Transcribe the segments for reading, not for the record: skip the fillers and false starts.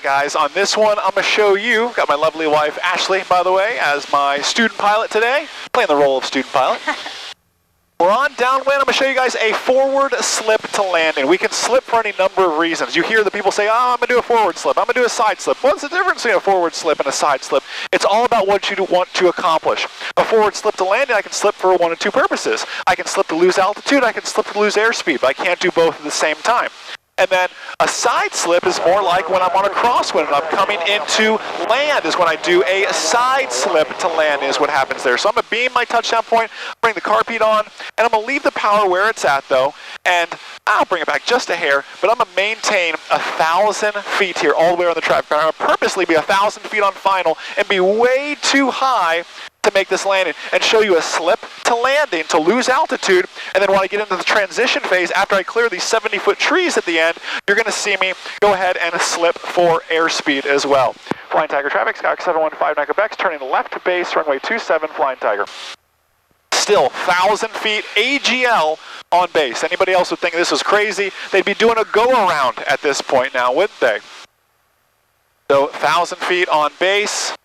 Alright guys, on this one I'm going to show you, got my lovely wife Ashley, by the way, as my student pilot today, playing the role of student pilot. We're on downwind. I'm going to show you guys a forward slip to landing. We can slip for any number of reasons. You hear the people say, oh, I'm going to do a forward slip, I'm going to do a side slip. What's the difference between a forward slip and a side slip? It's all about what you want to accomplish. A forward slip to landing, I can slip for one of two purposes. I can slip to lose altitude, I can slip to lose airspeed, but I can't do both at the same time. And then a side slip is more like when I'm on a crosswind and I'm coming into land is when I do a side slip to land is what happens there. So I'm going to beam my touchdown point, bring the carpet on, and I'm going to leave the power where it's at though, and I'll bring it back just a hair, but I'm going to maintain 1,000 feet here all the way on the traffic. I'm going to purposely be 1,000 feet on final and be way too high to make this landing and show you a slip to landing to lose altitude, and then when I get into the transition phase after I clear these 70-foot trees at the end, you're going to see me go ahead and slip for airspeed as well. Flying Tiger traffic, Skyhawk 715 Quebec, turning left to base, runway 27, Flying Tiger. Still 1,000 feet AGL on base. Anybody else would think this was crazy? They'd be doing a go-around at this point now, wouldn't they? So 1,000 feet on base.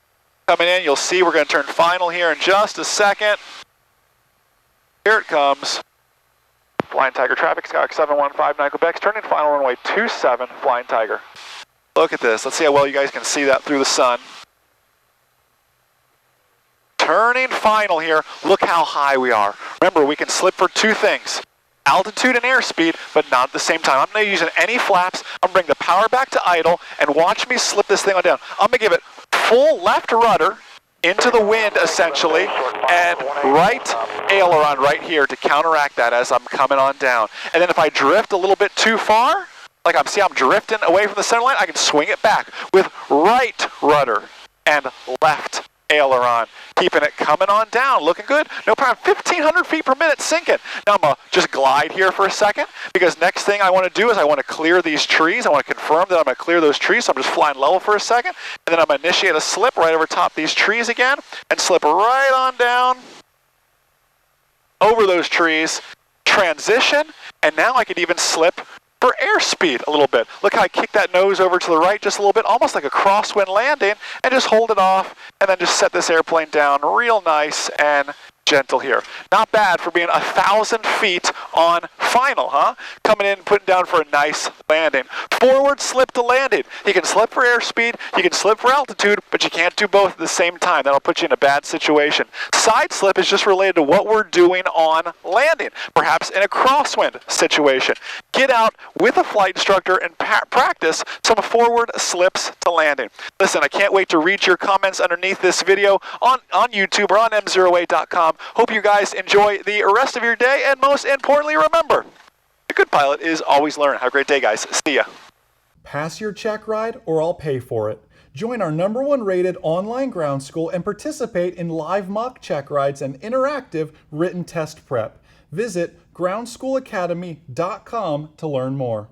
Coming in, you'll see we're going to turn final here in just a second. Here it comes. Flying Tiger traffic, Skyhawk 7159 Quebec, turning final runway 27, Flying Tiger. Look at this. Let's see how well you guys can see that through the sun. Turning final here. Look how high we are. Remember, we can slip for two things. Altitude and airspeed, but not at the same time. I'm not using any flaps. I'm going to bring the power back to idle and watch me slip this thing on down. I'm going to give it full left rudder into the wind essentially, and right aileron right here to counteract that as I'm coming on down. And then if I drift a little bit too far, like I'm drifting away from the center line, I can swing it back with right rudder and left aileron, keeping it coming on down, looking good. No problem, 1,500 feet per minute sinking. Now I'm going to just glide here for a second, because next thing I want to do is I want to clear these trees. I want to confirm that I'm going to clear those trees, so I'm just flying level for a second, and then I'm going to initiate a slip right over top these trees again, and slip right on down over those trees, transition, and now I could even slip for airspeed a little bit. Look how I kick that nose over to the right just a little bit, almost like a crosswind landing, and just hold it off, and then just set this airplane down real nice and gentle here. Not bad for being 1,000 feet on final, huh? Coming in, putting down for a nice landing. Forward slip to landing. You can slip for airspeed, you can slip for altitude, but you can't do both at the same time. That'll put you in a bad situation. Side slip is just related to what we're doing on landing, perhaps in a crosswind situation. Get out with a flight instructor and practice some forward slips to landing. Listen, I can't wait to read your comments underneath this video on YouTube or on MzeroA.com. Hope you guys enjoy the rest of your day, and most importantly, remember, a good pilot is always learning. Have a great day, guys. See ya. Pass your check ride or I'll pay for it. Join our #1 rated online ground school and participate in live mock check rides and interactive written test prep. Visit groundschoolacademy.com to learn more.